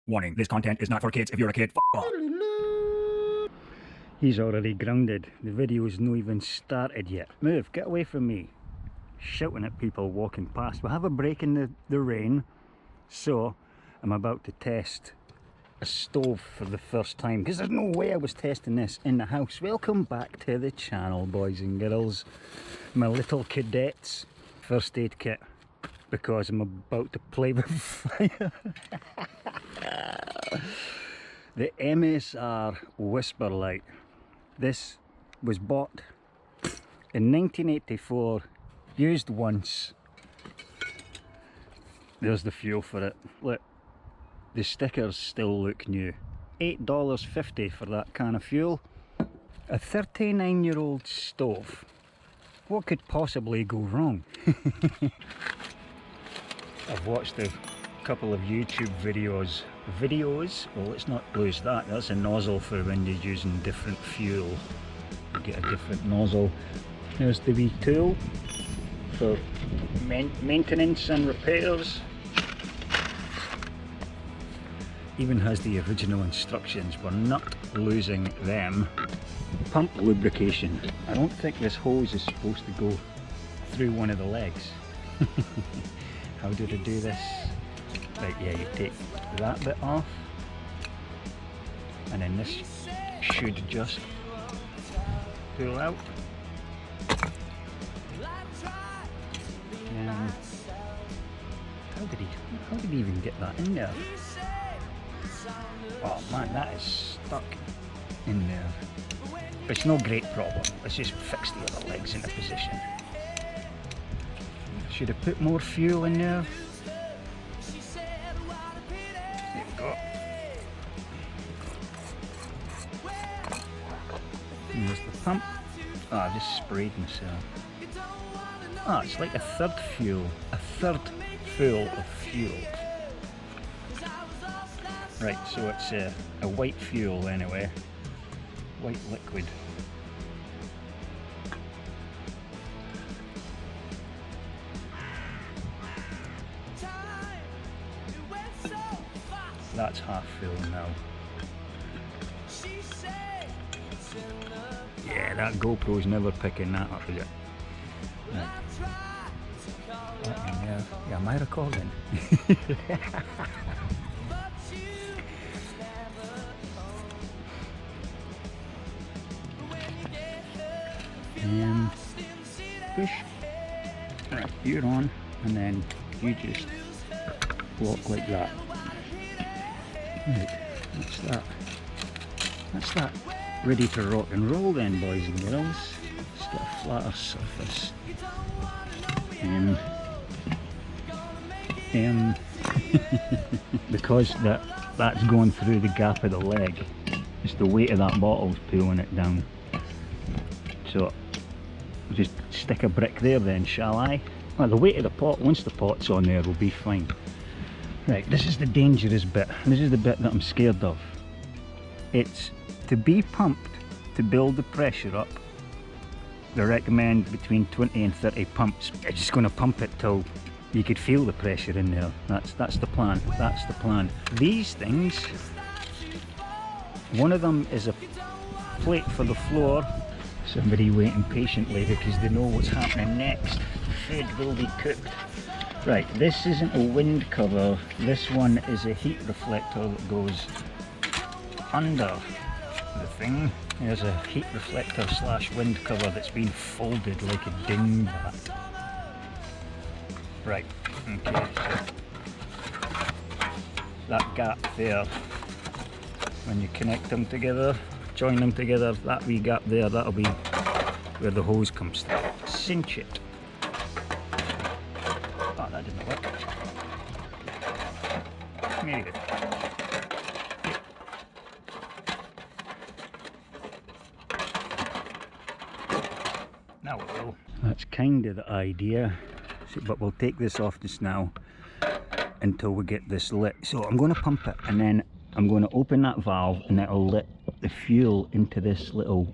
Warning, this content is not for kids. If you're a kid, f off. He's already grounded. The video's not even started yet. Move, get away from me. Shouting at people walking past. We have a break in the rain, so I'm about to test a stove for the first time, because there's no way I was testing this in the house. Welcome back to the channel, boys and girls. My little cadets. First aid kit, because I'm about to play with fire. The MSR Whisperlite. This was bought in 1984, used once. There's the fuel for it. Look, the stickers still look new. $8.50 for that can of fuel. A 39-year-old stove. What could possibly go wrong? I've watched a couple of YouTube videos. Well, let's not lose that. That's a nozzle for when you're using different fuel. You get a different nozzle. There's the wee tool for maintenance and repairs. Even has the original instructions. We're not losing them. Pump lubrication. I don't think this hose is supposed to go through one of the legs. How did I do this? Right, yeah, you take that bit off, and then this should just pull out. And how did he even get that in there? Oh man, that is stuck in there. It's no great problem. Let's just fix the other legs into position. Should have put more fuel in there. There we go. And there's the pump. Oh, I just sprayed myself. Ah, it's like a third full of fuel. Right, so it's a white fuel anyway. White liquid. That's half full now. Yeah, that GoPro's never picking that up, is it? Right. Yeah, am I recording? Push. Right, you're on, and then you just walk like that. Right, that's that. Ready to rock and roll then, boys and girls. Just get a flatter surface. Because that's going through the gap of the leg, it's the weight of that bottle's pulling it down. So I'll just stick a brick there then, shall I? Well, the weight of the pot, once the pot's on there, will be fine. Right, this is the dangerous bit. This is the bit that I'm scared of. It's to be pumped to build the pressure up. They recommend between 20 and 30 pumps. You're just going to pump it till you could feel the pressure in there. That's the plan. That's the plan. These things, one of them is a plate for the floor. Somebody waiting patiently because they know what's happening next. The food will be cooked. Right, this isn't a wind cover. This one is a heat reflector that goes under the thing. There's a heat reflector / wind cover that's been folded like a dingbat. Right, okay, so that gap there, when you connect them together, join them together, that wee gap there, that'll be where the hose comes through. Cinch it. Oh, that didn't work. Very good. Now it will. That's kind of the idea, but we'll take this off just now until we get this lit. So I'm going to pump it, and then I'm going to open that valve, and that'll let the fuel into this little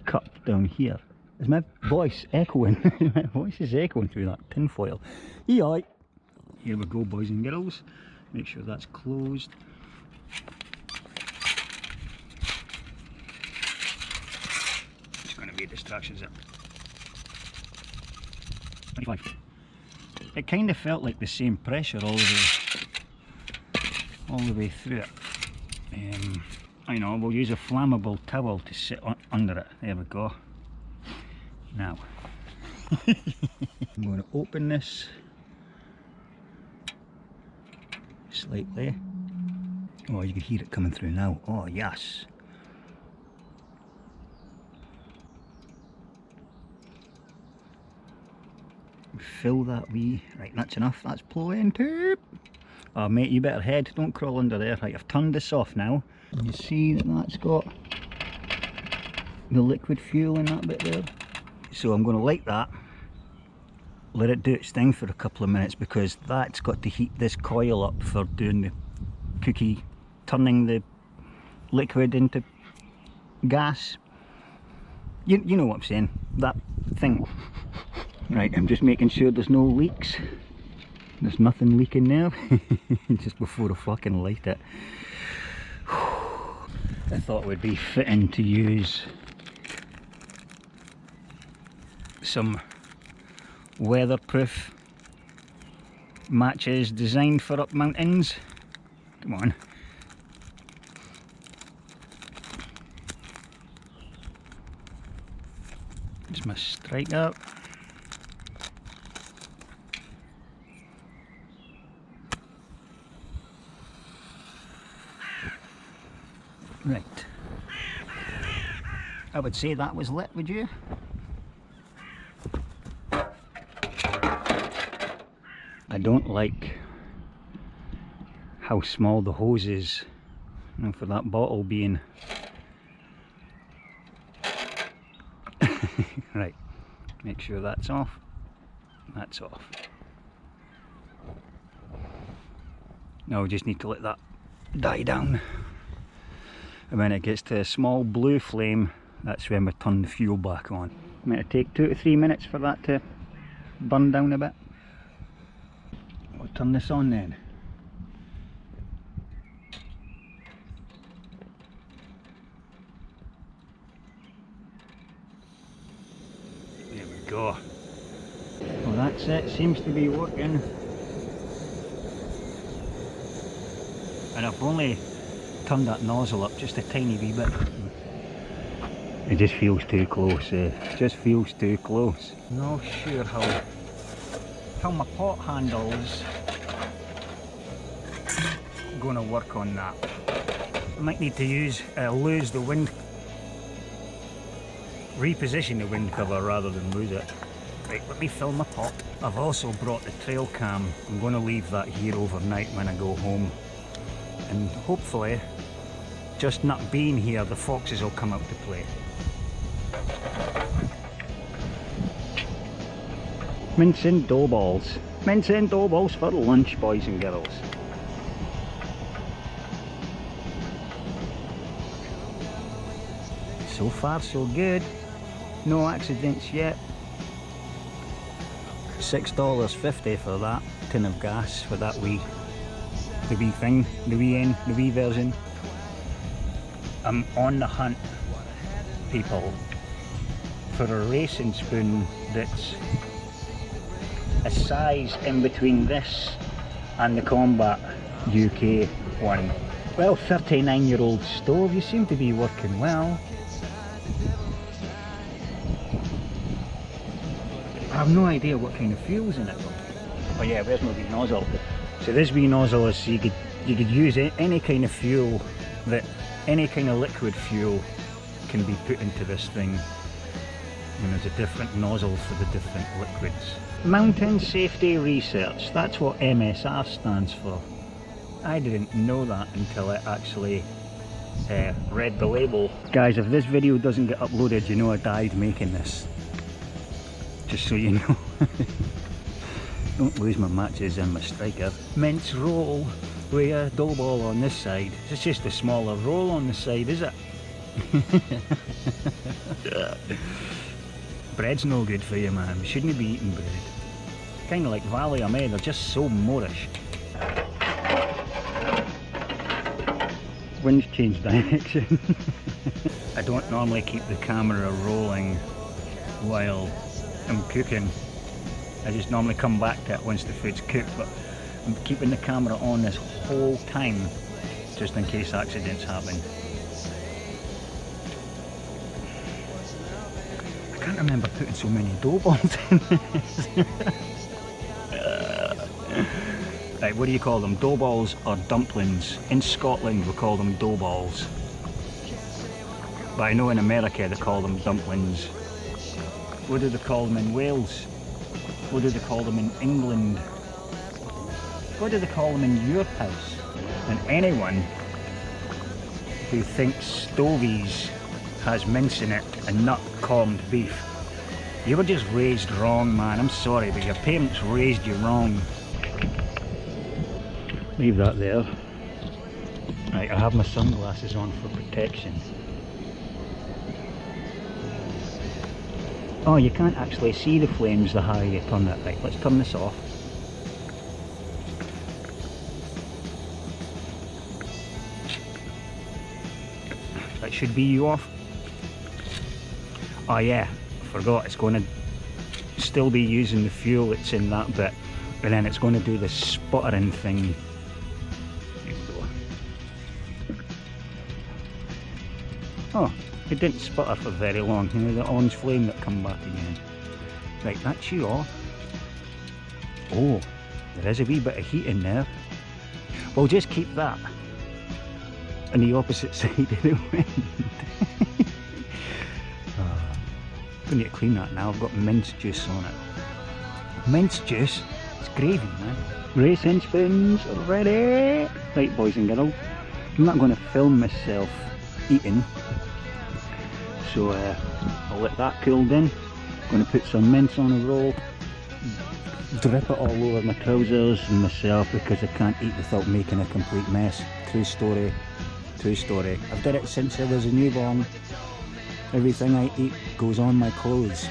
cup down here. Is my voice echoing? My voice is echoing through that tin foil. Here we go, boys and girls. Make sure that's closed. It's going to be a distraction, is it? 25. It kind of felt like the same pressure all the way through it. I know, we'll use a flammable towel to sit under it. There we go. Now, I'm going to open this slightly. Oh, you can hear it coming through now. Oh, yes. Fill that wee. Right, that's enough. That's plenty. Oh, mate, you better head. Don't crawl under there. Right, I've turned this off now. You see that that's got the liquid fuel in that bit there. So I'm going to light that. Let it do its thing for a couple of minutes, because that's got to heat this coil up for doing the cookie, turning the liquid into gas. You know what I'm saying, that thing. Right, I'm just making sure there's no leaks. There's nothing leaking there. Just before I fucking light it. I thought it would be fitting to use some weatherproof matches designed for up mountains. Come on. Just my strike up. Right. I would say that was lit, would you? I don't like how small the hose is, you know, for that bottle being right. Make sure that's off. That's off. Now we just need to let that die down. And when it gets to a small blue flame, that's when we turn the fuel back on. It might take 2 to 3 minutes for that to burn down a bit. We'll turn this on then. There we go. Well, that's it. Seems to be working. And I've only turned that nozzle up just a tiny wee bit. It just feels too close. It just feels too close. Not sure how my pot handle's going to work on that. I might need to lose the wind, reposition the wind cover rather than lose it. Right, let me fill my pot. I've also brought the trail cam. I'm going to leave that here overnight when I go home, and hopefully, just not being here, the foxes will come out to play. Mince and dough balls. Mince and dough balls for lunch, boys and girls. So far so good. No accidents yet. $6.50 for that tin of gas, for that the wee thing, the wee version. I'm on the hunt, people, for a racing spoon that's a size in between this and the Combat UK one. Well, 39-year-old stove, you seem to be working well. I have no idea what kind of fuel's in it though. Oh yeah, where's my wee nozzle? So this wee nozzle is, you could use any kind of fuel, that any kind of liquid fuel can be put into this thing. And there's a different nozzle for the different liquids. Mountain Safety Research, that's what MSR stands for. I didn't know that until I actually read the label. Guys, if this video doesn't get uploaded, you know I died making this. Just so you know. Don't lose my matches and my striker. Mince roll with a dough ball on this side. It's just a smaller roll on the side, is it? Bread's no good for you, man. You shouldn't be eating bread. Kind of like Valley Amé, they're just so Moorish. Wind's changed direction. I don't normally keep the camera rolling while I'm cooking. I just normally come back to it once the food's cooked, but I'm keeping the camera on this whole time just in case accidents happen. I can't remember putting so many dough balls in this. Right, what do you call them? Dough balls or dumplings? In Scotland we call them dough balls. But I know in America they call them dumplings. What do they call them in Wales? What do they call them in England? What do they call them in your house? And anyone who thinks Stovies has mince in it and not corned beef, you were just raised wrong, man. I'm sorry, but your parents raised you wrong. Leave that there. Right, I have my sunglasses on for protection. Oh, you can't actually see the flames the higher you turn it. Right, let's turn this off. That should be you off. Oh yeah, forgot, it's going to still be using the fuel that's in that bit, and then it's going to do the sputtering thing. There we go. Oh, it didn't sputter for very long. You know, the orange flame that come back again. Right, that's you off. Oh, there is a wee bit of heat in there. We'll just keep that on the opposite side of the wind. I need to clean that now. I've got mince juice on it. Mince juice? It's gravy, man. Racing spoons ready. Right, boys and girls, I'm not going to film myself eating, so I'll let that cool down. I'm going to put some mince on a roll, drip it all over my trousers and myself because I can't eat without making a complete mess. True story, true story. I've done it since I was a newborn. Everything I eat goes on my clothes.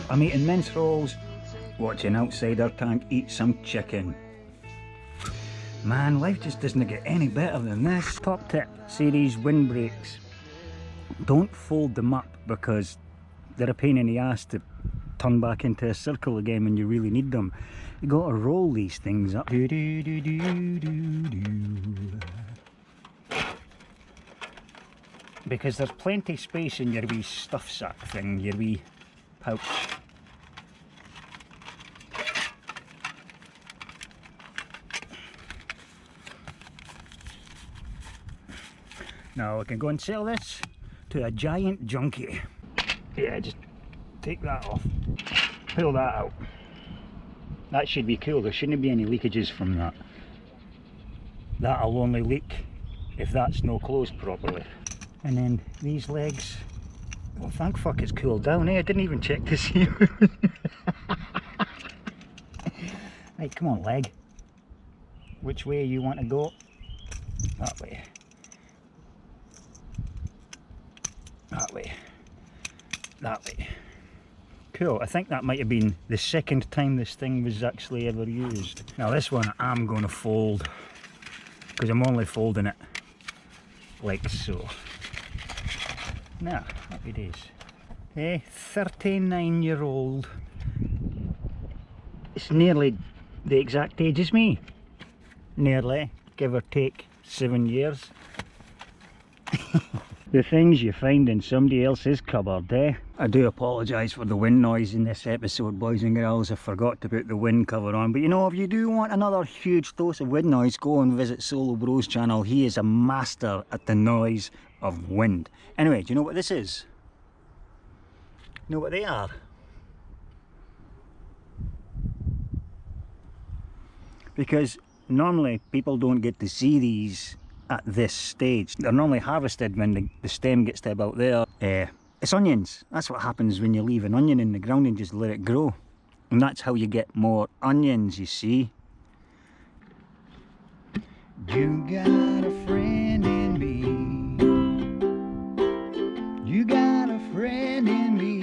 I'm eating mince rolls, watching Outsider Tank eat some chicken. Man, life just doesn't get any better than this. Top tip, see these windbreaks. Don't fold them up because they're a pain in the ass to turn back into a circle again when you really need them. You gotta roll these things up. Do, do, do, do, do, do. Because there's plenty space in your wee stuff sack thing, your wee pouch. Now I can go and sell this to a giant junkie. Yeah, just take that off, pull that out. That should be cool, there shouldn't be any leakages from that. That'll only leak if that's not closed properly. And then these legs, well thank fuck it's cooled down, eh? I didn't even check to see. Right, come on leg. Which way you want to go? That way. That way. That way. Cool, I think that might have been the second time this thing was actually ever used. Now this one I'm going to fold, because I'm only folding it like so. Now, happy days. 39-year-old. It's nearly the exact age as me. Nearly, give or take 7 years. The things you find in somebody else's cupboard, eh? I do apologise for the wind noise in this episode, boys and girls. I forgot to put the wind cover on. But you know, if you do want another huge dose of wind noise, go and visit Solo Bro's channel. He is a master at the noise of wind. Anyway, do you know what this is? You know what they are? Because normally people don't get to see these at this stage. They're normally harvested when the stem gets to about there. It's onions. That's what happens when you leave an onion in the ground and just let it grow. And that's how you get more onions, you see. You got a friend in me. You got a friend in me.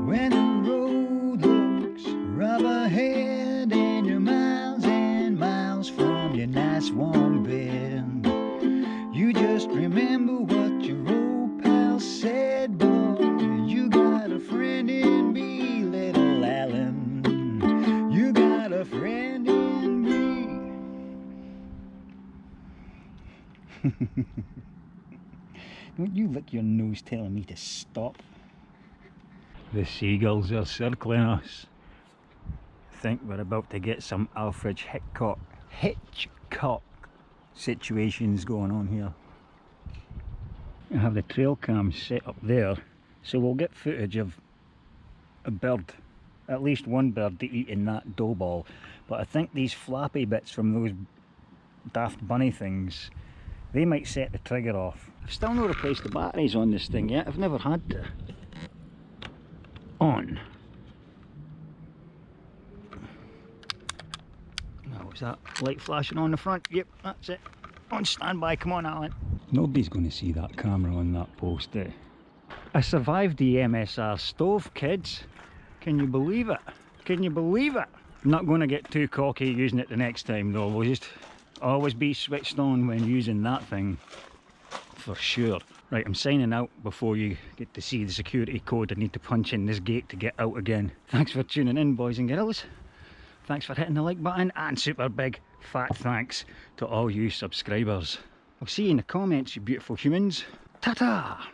When the road looks rough ahead and you're miles nice warm bed. You just remember what your old pal said, boy. You got a friend in me, little Alan. You got a friend in me. Don't you lick your nose telling me to stop. The seagulls are circling us. I think we're about to get some Alfred Hitchcock situations going on here. I have the trail cam set up there, so we'll get footage of a bird, at least one bird eating that dough ball. But I think these flappy bits from those Daft Bunny things, they might set the trigger off. I've still not replaced the batteries on this thing yet. I've never had to. On. Now, is that light flashing on the front? Yep, that's it. On standby, come on Alan. Nobody's going to see that camera on that post, eh? I survived the MSR stove, kids. Can you believe it? Can you believe it? I'm not going to get too cocky using it the next time though. We'll just always be switched on when using that thing. For sure. Right, I'm signing out before you get to see the security code I need to punch in this gate to get out again. Thanks for tuning in, boys and girls. Thanks for hitting the like button, and super big fat thanks to all you subscribers. I'll see you in the comments, you beautiful humans. Ta-ta!